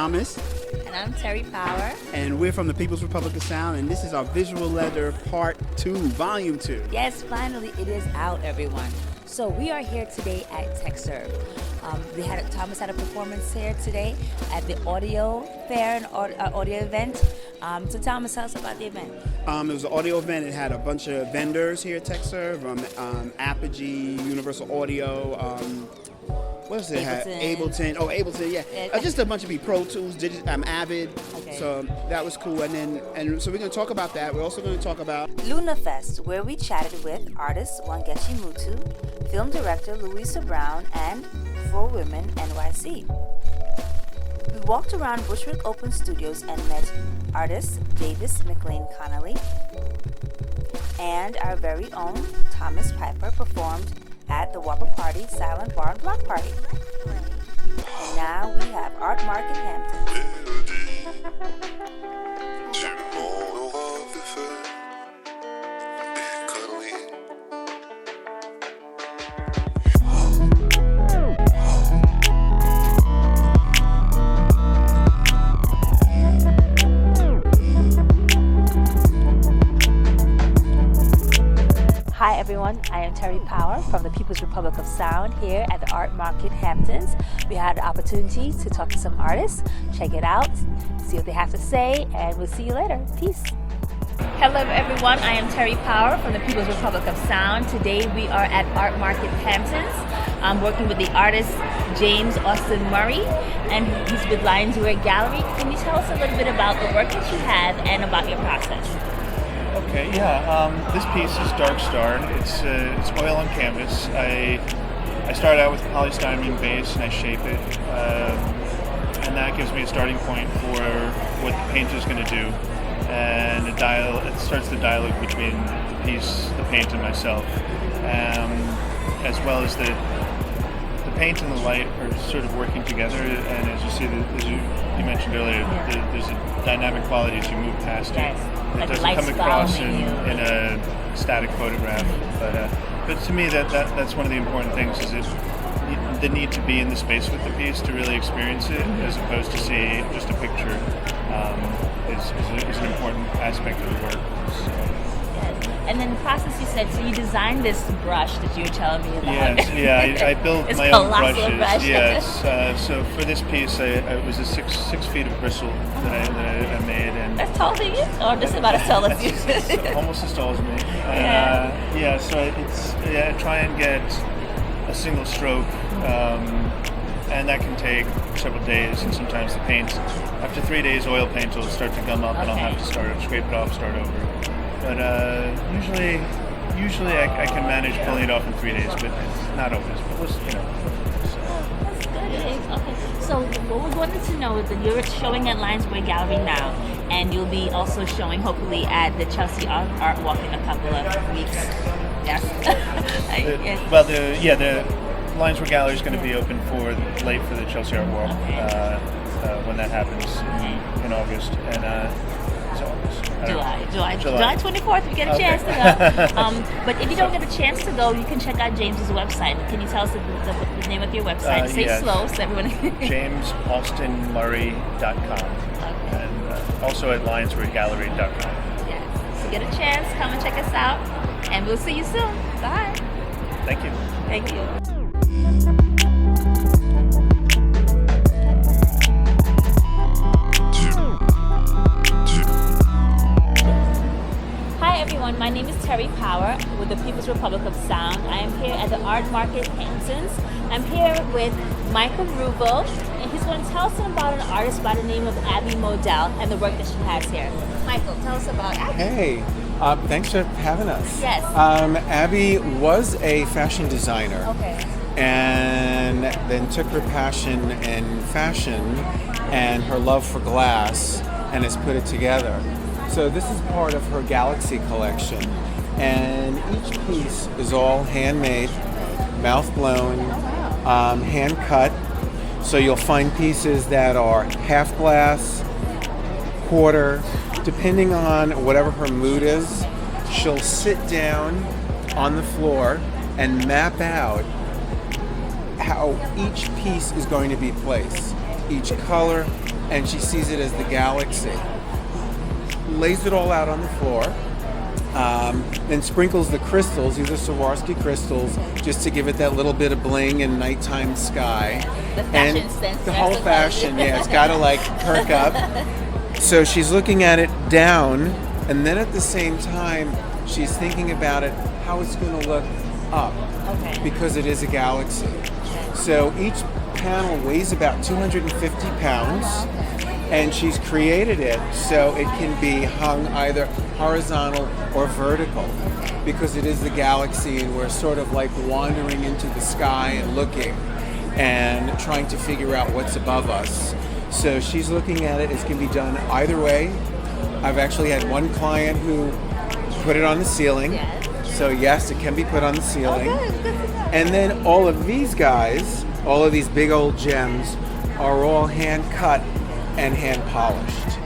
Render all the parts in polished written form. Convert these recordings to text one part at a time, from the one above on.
Thomas. And I'm Terry Power. And we're from the People's Republic of Sound, and this is our Visual Letter Part 2, Volume 2. Yes, finally it is out, everyone. So we are here today at TechServe. Thomas had a performance here today at the audio fair and audio event. So Thomas, tell us about the event. It was an audio event. It had a bunch of vendors here at TechServe, Apogee, Universal Audio, what else did it have? Ableton. Oh, Ableton, yeah. Just a bunch of Pro Tools, Avid. Okay. So that was cool. And so we're going to talk about that. We're also going to talk about Luna Fest, where we chatted with artist WANGECHI MUTU, film director LOUISA Brown, and For Women NYC. We walked around Bushwick Open Studios and met artist Davis McLean Connolly, and our very own Thomas Piper performed at the Whopper Party Silent Bar and Block Party. And now we have Art Market Hampton. Hi everyone, I am Terry Power from the People's Republic of Sound here at the Art Market Hamptons. We had the opportunity to talk to some artists, check it out, see what they have to say, and we'll see you later. Peace. Hello everyone, I am Terry Power from the People's Republic of Sound. Today we are at Art Market Hamptons. I'm working with the artist James Austin Murray, and he's with Lionswear Gallery. Can you tell us a little bit about the work that you have and about your process? Okay, yeah. This piece is Dark Star. It's oil on canvas. I start out with polystyrene base and I shape it, and that gives me a starting point for what the paint is going to do, and it starts the dialogue between the piece, the paint, and myself, as well as the paint and the light are sort of working together. And as you see, as you mentioned earlier, there's a dynamic quality as you move past it. It doesn't come across in a static photograph, but to me that's one of the important things, is the need to be in the space with the piece to really experience it, as opposed to see just a picture, is an important aspect of the work. So. And then the process, you said, so you designed this brush that you were telling me about. Yes, yeah, I built my own brushes. Yes, so for this piece, it was a six feet of bristle that I made. And that's taller than you, or just about as tall as you? Almost as tall as me. So I try and get a single stroke, and that can take several days, and sometimes the paint, after 3 days, oil paint will start to gum up, and I'll have to scrape it off, start over. But usually I can manage pulling it off in 3 days, but it's not always. But That's good. Okay. So what we wanted to know is that you're showing at Lionswear Gallery now, and you'll be also showing hopefully at the Chelsea Art Walk in a couple of weeks. Yes. The Lionswear Gallery is going to be open late for the Chelsea Art Walk when that happens in August, and. July 24th, if you get a chance to go. But if you don't get a chance to go, you can check out James's website. Can you tell us the name of your website? Say slow so everyone JamesAustinMurray.com. And also at LionswearGallery.com. Yes. So get a chance, come and check us out, and we'll see you soon. Bye. Thank you. Thank you. Hi everyone, my name is Terry Power with the People's Republic of Sound. I am here at the Art Market Hamptons. I'm here with Michael Rubo, and he's going to tell us about an artist by the name of Abby MODELL and the work that she has here. Michael, tell us about Abby. Hey, thanks for having us. Yes. Abby was a fashion designer. Okay. And then took her passion in fashion and her love for glass and has put it together. So this is part of her Galaxy collection, and each piece is all handmade, mouth blown, hand cut. So you'll find pieces that are half glass, quarter, depending on whatever her mood is. She'll sit down on the floor and map out how each piece is going to be placed. Each color, and she sees it as the galaxy. Lays it all out on the floor, then sprinkles the crystals, these are Swarovski crystals, just to give it that little bit of bling and nighttime sky. The fashion sense. The whole fashion, yeah, it's got to like perk up. So she's looking at it down, and then at the same time, she's thinking about it, how it's going to look up, because it is a galaxy. So each panel weighs about 250 pounds, and she's created it so it can be hung either horizontal or vertical, because it is the galaxy, and we're sort of like wandering into the sky and looking and trying to figure out what's above us. So she's looking at it, it can be done either way. I've actually had one client who put it on the ceiling. So yes, it can be put on the ceiling. And then all of these guys, all of these big old gems, are all hand cut and hand polished.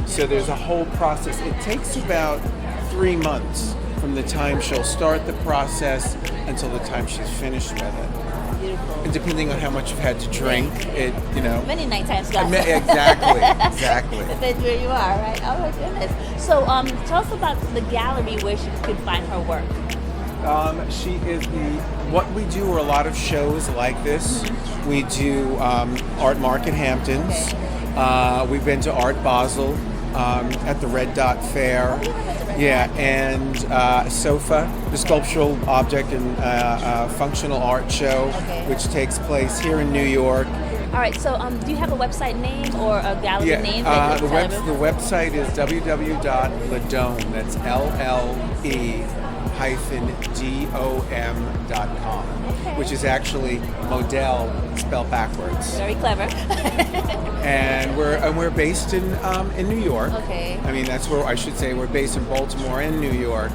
So there's a whole process. It takes about 3 months from the time she'll start the process until the time she's finished with it. Beautiful. And depending on how much you've had to drink, it, you know. Many nighttime skies. Exactly. Depends where you are, right? Oh my goodness. So tell us about the gallery where she can find her work. She is what we do are a lot of shows like this. We do Art Market Hamptons. We've been to Art Basel at the Red Dot Fair. Yeah, and SOFA, the Sculptural Object and Functional Art Show, which takes place here in New York. All right, so do you have a website name or a gallery name? The website is www.ledome, that's LLE-DOM.com, which is actually MODELL spelled backwards. Very clever. And we're based in New York. Okay. I mean, that's where I should say we're based in Baltimore and New York.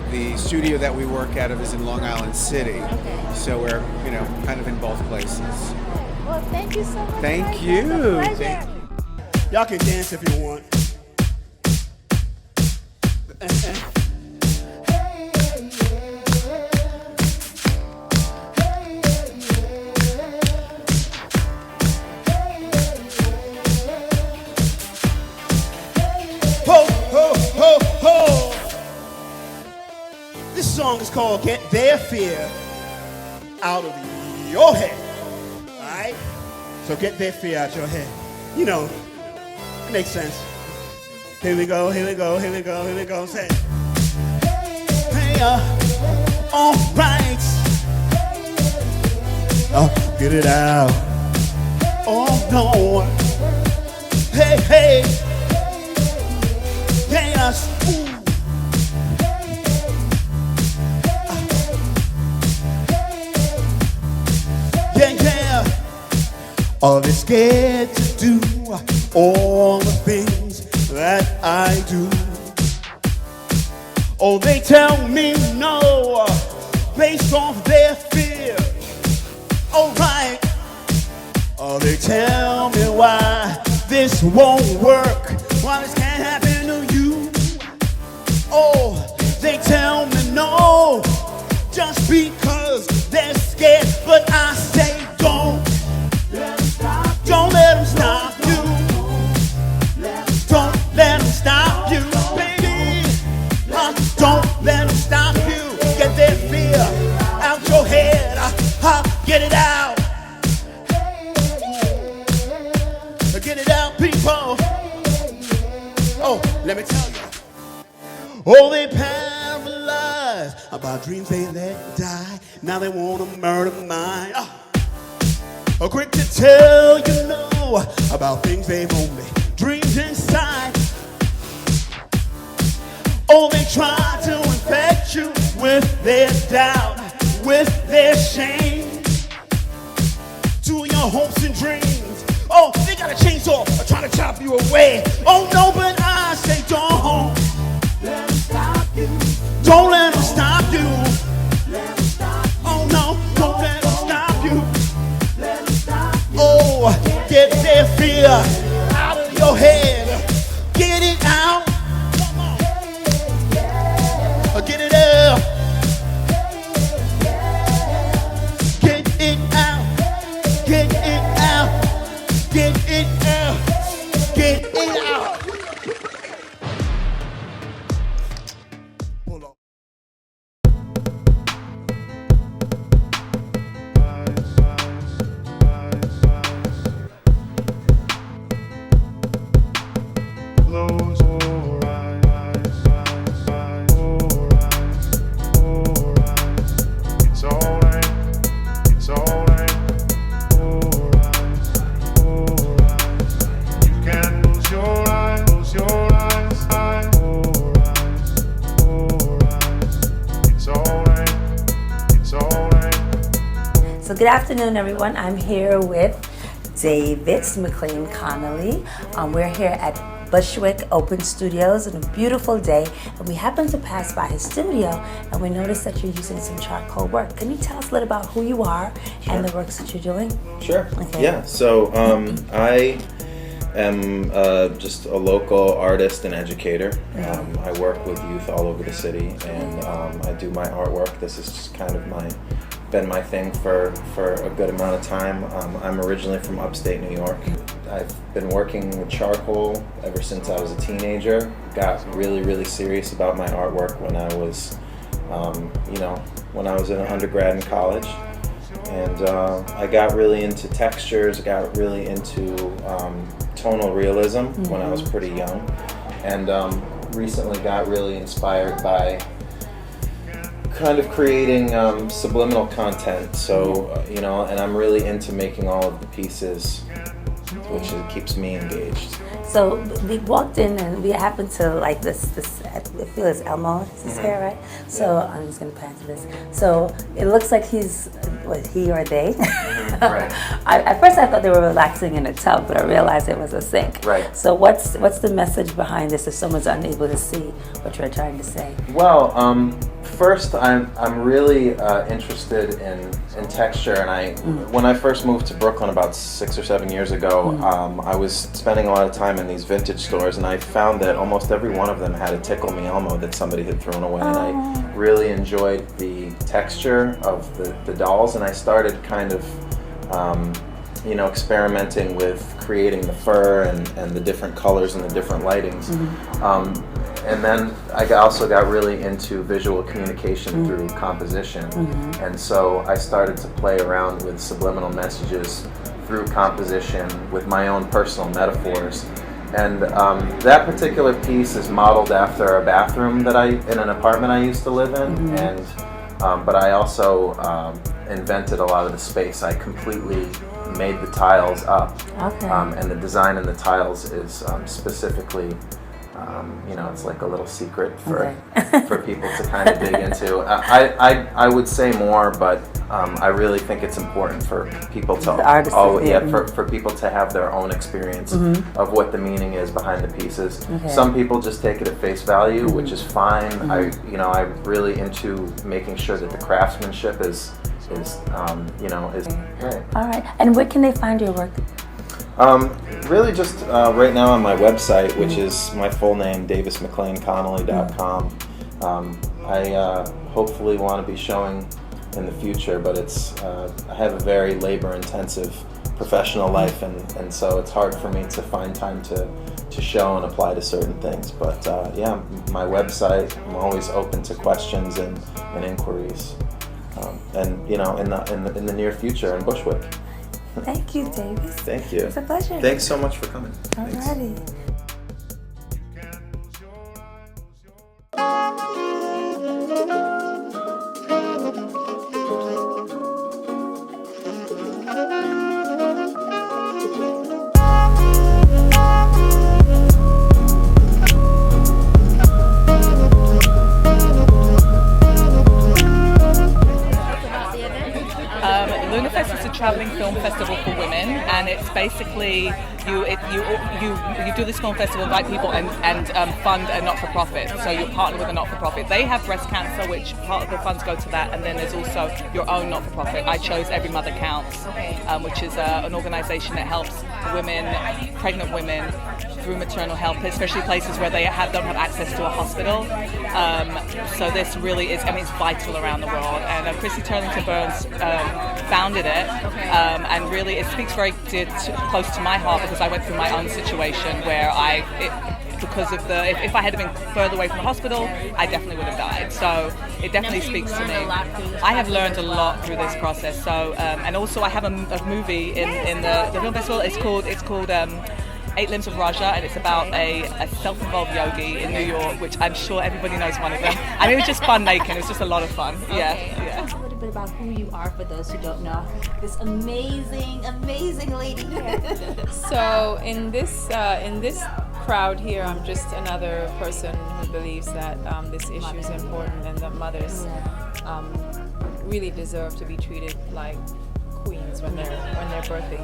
The studio that we work out of is in Long Island City. Okay. So we're, kind of in both places. Well, thank you so much. Thank you. Y'all can dance if you want. Ho, ho, ho, ho. This song is called Get Their Fear Out of Your Head. Alright? So get their fear out your head. It makes sense. Here we go, here we go, here we go, here we go. Say, hey, alright. Oh, get it out. Oh, no. Hey, hey. Yes. Ooh. Yeah. All is scared to do all the things that I do. Oh, they tell me no, based off their fear. Alright. Oh, they tell me why this won't work, why this can't happen to you. Oh, they tell me no, just because they're scared, but I say don't. Don't let them stop you. Don't let them stop you, baby. Don't let them stop you. Get their fear out your head. Get it out. Get it out, people. Oh, let me tell you. Oh, they paralyzed about dreams they let die. Now they want to murder mine. Quick to tell you no about things they've only dreamed inside. Oh, they try to infect you with their doubt, with their shame, to your hopes and dreams. Oh, they got a chainsaw trying to chop you away. Oh no, but I say don't let them stop you. Don't let them stop you. Oh no, don't let them stop you. Oh, get their fear out of your head. Get it out. Come on. Get it out. Get it out. Get it out. Get it out. good afternoon, everyone. I'm here with Davis McLean Connolly. We're here at Bushwick Open Studios on a beautiful day, and we happened to pass by his studio, and we noticed that you're using some charcoal work. Can you tell us a little about who you are and the works that you're doing? Sure. Okay. Yeah. So I am just a local artist and educator. I work with youth all over the city, and I do my artwork. This is just kind of been my thing for a good amount of time. I'm originally from upstate New York. I've been working with charcoal ever since I was a teenager. Got really serious about my artwork when I was, when I was in undergrad in college. And I got really into textures, got really into tonal realism when I was pretty young. And recently got really inspired by kind of creating subliminal content. So, and I'm really into making all of the pieces, which keeps me engaged. So we walked in and we happened to like this I feel it's Elmo, is his hair, right? So I'm just gonna pan to this. So it looks like he or they. Right. At first I thought they were relaxing in a tub, but I realized it was a sink. Right. So what's the message behind this if someone's unable to see what you're trying to say? Well, first I'm really interested in texture, and when I first moved to Brooklyn about 6 or 7 years ago, I was spending a lot of time in these vintage stores, and I found that almost every one of them had a Tickle Me Elmo that somebody had thrown away, and I really enjoyed the texture of the dolls, and I started kind of experimenting with creating the fur and the different colors and the different lightings. And then I also got really into visual communication through composition. And so I started to play around with subliminal messages through composition with my own personal metaphors. And that particular piece is modeled after a bathroom in an apartment I used to live in. And but I also invented a lot of the space. I completely made the tiles up. Okay. And the design in the tiles is specifically it's like a little secret for people to kind of dig into. I would say more, but I really think it's important for people to for people to have their own experience of what the meaning is behind the pieces. Okay. Some people just take it at face value, which is fine. I'm really into making sure that the craftsmanship is right. All right. And where can they find your work? Really just right now on my website, which is my full name, davismcleanconnolly.com. I hopefully want to be showing in the future, but I have a very labor-intensive professional life, and so it's hard for me to find time to show and apply to certain things. But my website, I'm always open to questions and inquiries, and in the near future in Bushwick. Thank you, Davis. Thank you. It's a pleasure. Thanks so much for coming. Alrighty. LunaFest is a traveling film festival for women, and it's basically you do this film festival, invite people and fund a not-for-profit. So you partner with a not-for-profit. They have breast cancer, which part of the funds go to that, and then there's also your own not-for-profit. I chose Every Mother Counts, which is an organization that helps pregnant women through maternal health, especially places where they don't have access to a hospital. So this really is, it's vital around the world. And Chrissy Turlington Burns founded it, and really it speaks very close to my heart, because I went through my own situation where if I had been further away from the hospital, I definitely would have died. So it definitely speaks to me. I have learned a lot through this process. So and also I have a movie in the film festival. It's called 8 Limbs of Raja, and it's about a self-involved yogi in New York, which I'm sure everybody knows one of them. It was just fun making. It was just a lot of fun. Okay. Talk a little bit about who you are for those who don't know this amazing lady here. So in this crowd here, I'm just another person who believes that this issue is important, and that mothers really deserve to be treated like queens when they're birthing.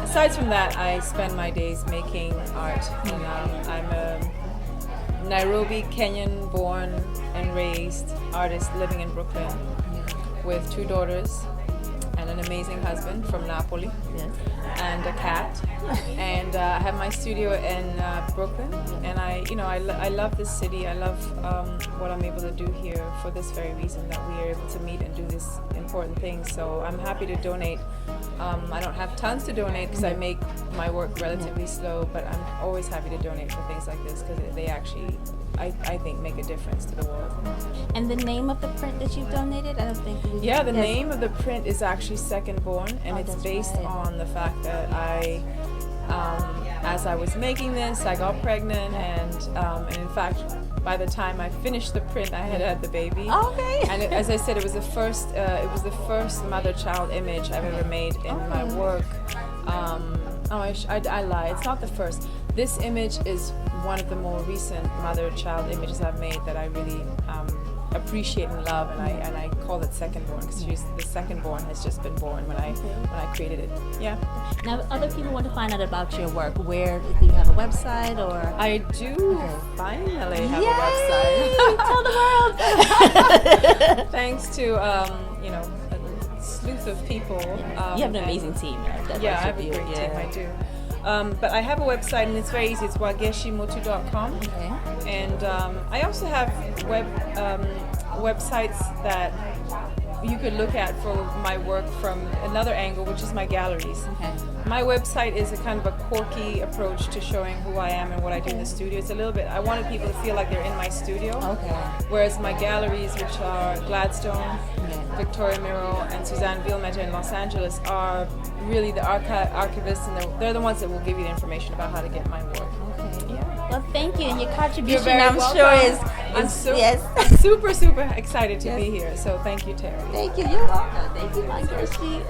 Aside from that, I spend my days making art. And, I'm a Nairobi, Kenyan born and raised artist living in Brooklyn with 2 daughters and an amazing husband from Napoli, and a cat. And I have my studio in Brooklyn, and I love this city. I love what I'm able to do here for this very reason, that we are able to meet and do this important thing. So I'm happy to donate. I don't have tons to donate because I make my work relatively slow, but I'm always happy to donate for things like this because they actually, I think, make a difference to the world. And the name of the print that you've donated, I don't think we... Yeah, the name of the print is actually Second Born, and it's based on the fact that as I was making this, I got pregnant, and in fact, by the time I finished the print, I had the baby. Okay. And as I said, it was the first mother-child image I've ever made in my work. I lie. It's not the first. This image is one of the more recent mother-child images I've made that I really appreciate and love, and I call it Second Born because the second born has just been born when I created it. Yeah. Now, if other people want to find out about your work, where do you have a website or? I do finally have Yay! a website. Tell the world. Thanks to a sleuth of people. You have an amazing team. Yeah, I have a great team. I do. But I have a website, and it's very easy. It's WANGECHI.com. Okay. And I also have websites that you could look at for my work from another angle, which is my galleries. Okay. My website is a kind of a quirky approach to showing who I am and what I do in the studio. It's a little bit, I wanted people to feel like they're in my studio. Okay. Whereas my galleries, which are Gladstone, Victoria Miro, and Suzanne Villemette in Los Angeles, are really the archivists, and they're the ones that will give you the information about how to get my work. Okay. Yeah. Well, thank you, and your contribution, You're very I'm welcome. sure, is I'm super, super excited to be here. So thank you, Terry. Thank you. You're welcome. Thank you, Wangechi.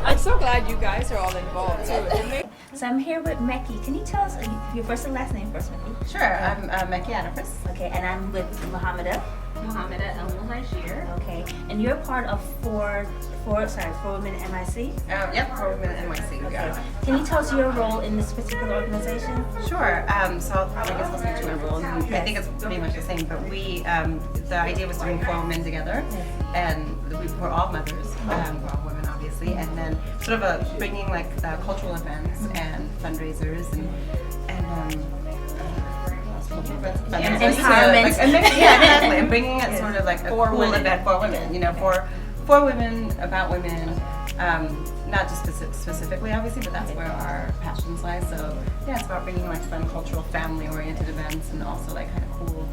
I'm so glad you guys are all involved too. So I'm here with Meki. Can you tell us your first and last name first, Meki? Sure, I'm Meki Anafris. Okay, and I'm with Mohameda. Mohameda El Muhajir. Okay, and you're part of four Women NYC. Yep, for Women NYC. Okay. Yeah. Can you tell us your role in this particular organization? Sure. So I guess I'll speak to my role. I think it's pretty much the same, but we, the idea was to bring 4 women together, and we're all mothers. We're all women, obviously, and then sort of bringing like cultural events and fundraisers and empowerment. Exactly. And bringing it sort of like a cool event for women. You know, for women, about women. Not just specifically, obviously, but that's where our passions lie. So yeah, it's about bringing like fun, cultural, family-oriented events, and also like kind of cool